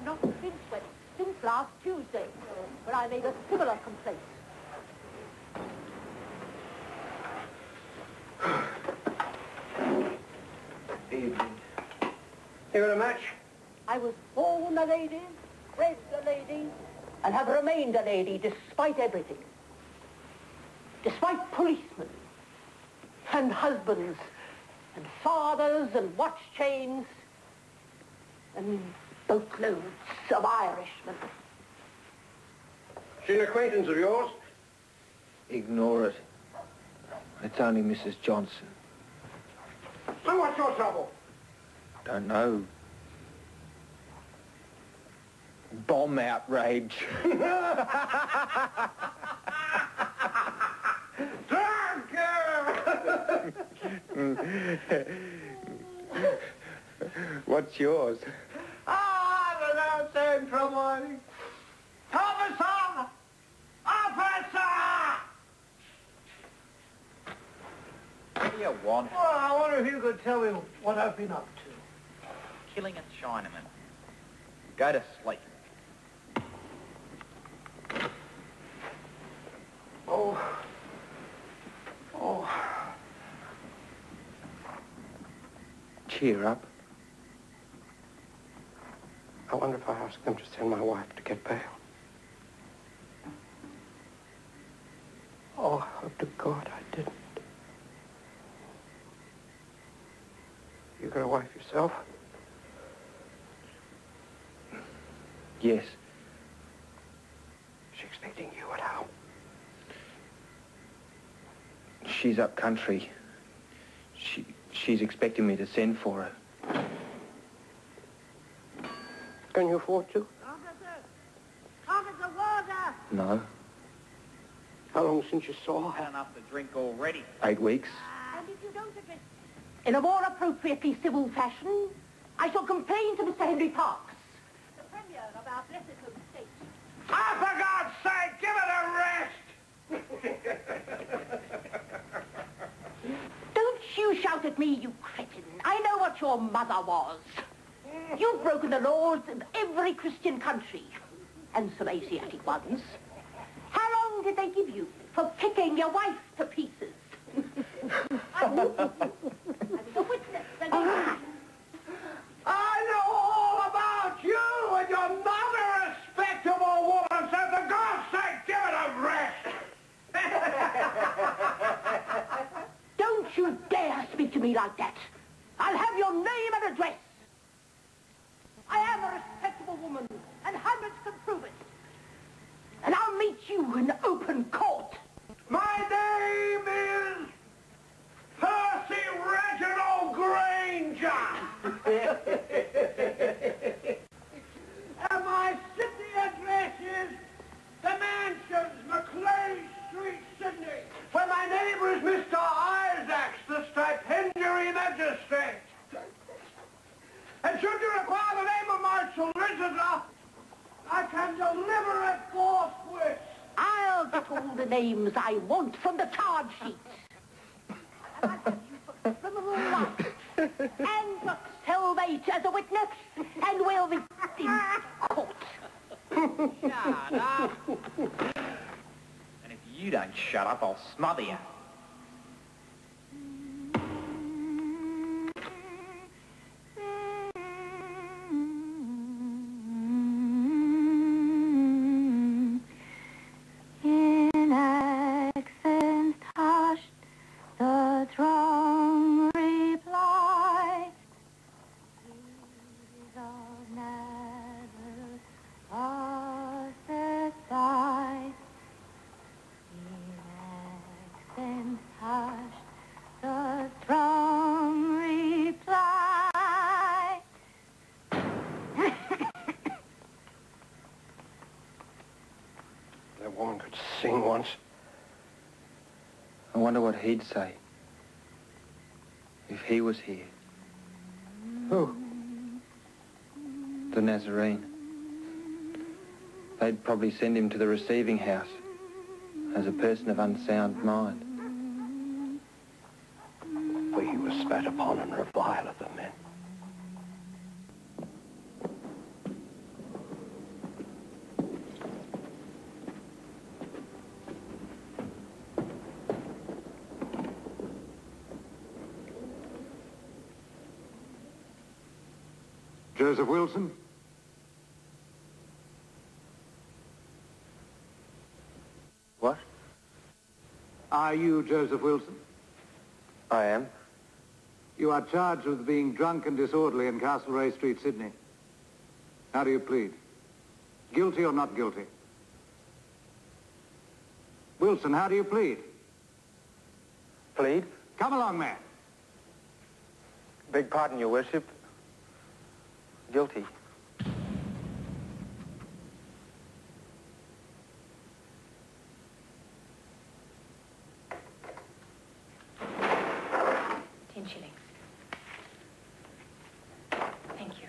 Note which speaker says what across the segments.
Speaker 1: not been sweating since last Tuesday, when I made a similar complaint.
Speaker 2: Evening. You got a match?
Speaker 1: I was born a lady, bred a lady, and have remained a lady despite everything. Despite policemen, and husbands, and fathers, and watch chains, and boatloads of Irishmen.
Speaker 2: She an acquaintance of yours?
Speaker 3: Ignore it. It's only Mrs. Johnson.
Speaker 2: And what's your trouble?
Speaker 3: Don't know. Bomb outrage. What's yours?
Speaker 2: Ah, the Lawson trouble. Officer! Officer!
Speaker 4: What do you want?
Speaker 2: Well, I wonder if you could tell me what I've been up to.
Speaker 4: Killing a Chinaman. Go to sleep.
Speaker 2: Oh.
Speaker 3: Cheer up.
Speaker 2: I wonder if I ask them to send my wife to get bail. Oh, I hope to God I didn't. You got a wife yourself?
Speaker 3: Yes.
Speaker 2: Is she expecting you and how?
Speaker 3: She's up country. She's expecting me to send for her.
Speaker 2: Can you afford to?
Speaker 1: Officer, water!
Speaker 3: No.
Speaker 2: How long since you saw her?
Speaker 4: Had enough to drink already.
Speaker 3: 8 weeks.
Speaker 1: And if you don't address in a more appropriately civil fashion, I shall complain to Mr. Henry Parks, the Premier of our blessed home state.
Speaker 2: Ah, for God's sake, give it a rest!
Speaker 1: Don't you shout at me, you cretin. I know what your mother was. You've broken the laws of every Christian country, and some Asiatic ones. How long did they give you for kicking your wife to pieces? I'm a witness against you.
Speaker 2: I know all about you and you're not a respectable woman, so for God's sake, give it a rest!
Speaker 1: Don't you dare speak to me like that. I'll have your name and address. I am a respectable woman, and hundreds can prove it. And I'll meet you in open court.
Speaker 2: My name is Percy Reginald Granger. And my city address is the Mansions, Macleay Street, Sydney. Where my neighbour is Mr. Isaacs, the stipendiary magistrate. And should you require the name of my solicitor, I can deliver it forthwith.
Speaker 1: I'll get all the names I want from the charge sheet. And I'll have you for criminal life. And for cellmate as a witness. And we'll be in court.
Speaker 4: Shut up. And if you don't shut up, I'll smother you.
Speaker 5: In accents hushed, the throng replied, "Jesus of Nazareth, pass us by." In accents hushed, the throng replied.
Speaker 2: That woman could sing once.
Speaker 3: I wonder what he'd say if he was here.
Speaker 2: Who?
Speaker 3: The Nazarene. They'd probably send him to the receiving house as a person of unsound mind.
Speaker 2: For he was spat upon and reviled of the men.
Speaker 6: Joseph Wilson?
Speaker 3: What?
Speaker 6: Are you Joseph Wilson?
Speaker 3: I am.
Speaker 6: You are charged with being drunk and disorderly in Castlereagh Street, Sydney. How do you plead? Guilty or not guilty? Wilson, how do you plead?
Speaker 3: Plead?
Speaker 6: Come along, man.
Speaker 3: Beg pardon, Your Worship. Guilty.
Speaker 1: £10. Thank you.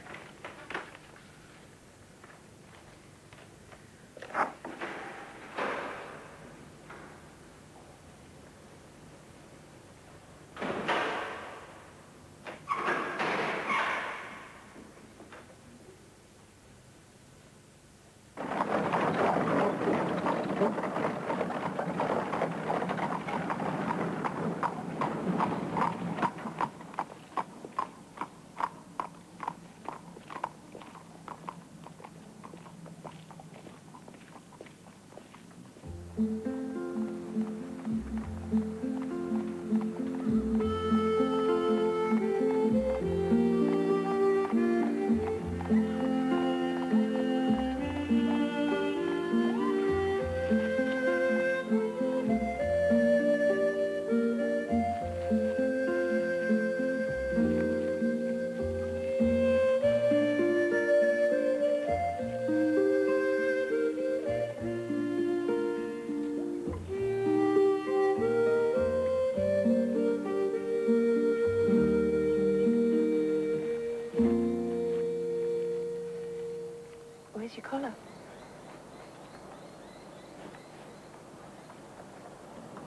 Speaker 1: Where's your collar?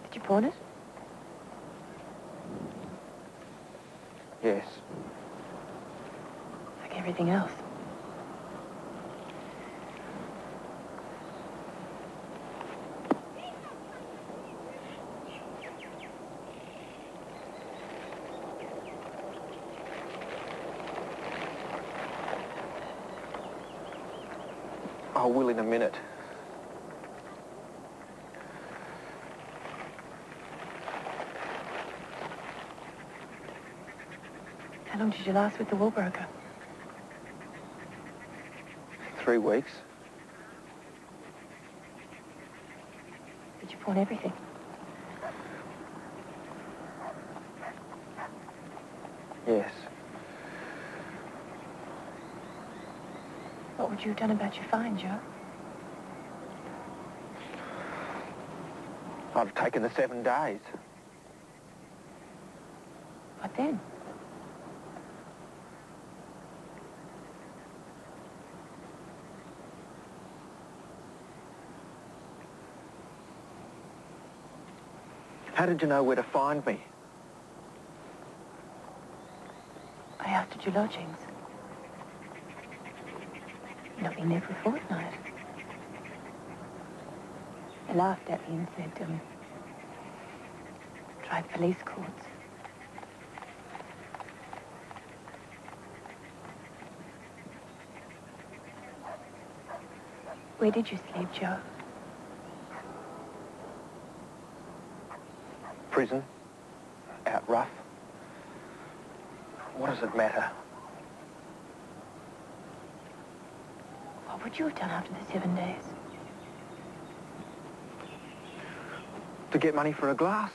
Speaker 1: Did you pawn it?
Speaker 3: Yes.
Speaker 1: Like everything else.
Speaker 3: I will in a minute.
Speaker 1: How long did you last with the wool broker?
Speaker 3: 3 weeks.
Speaker 1: Did you pawn everything?
Speaker 3: Yes.
Speaker 1: What would you have done about your fine, Joe?
Speaker 3: I'd have taken the 7 days.
Speaker 1: What then?
Speaker 3: How did you know where to find me?
Speaker 1: I asked at your lodgings. Not been there for a fortnight. They laughed at me and said, try police courts. Where did you sleep, Joe?
Speaker 3: Prison. Out rough. What does it matter?
Speaker 1: What would you have done after the 7 days?
Speaker 3: To get money for a glass?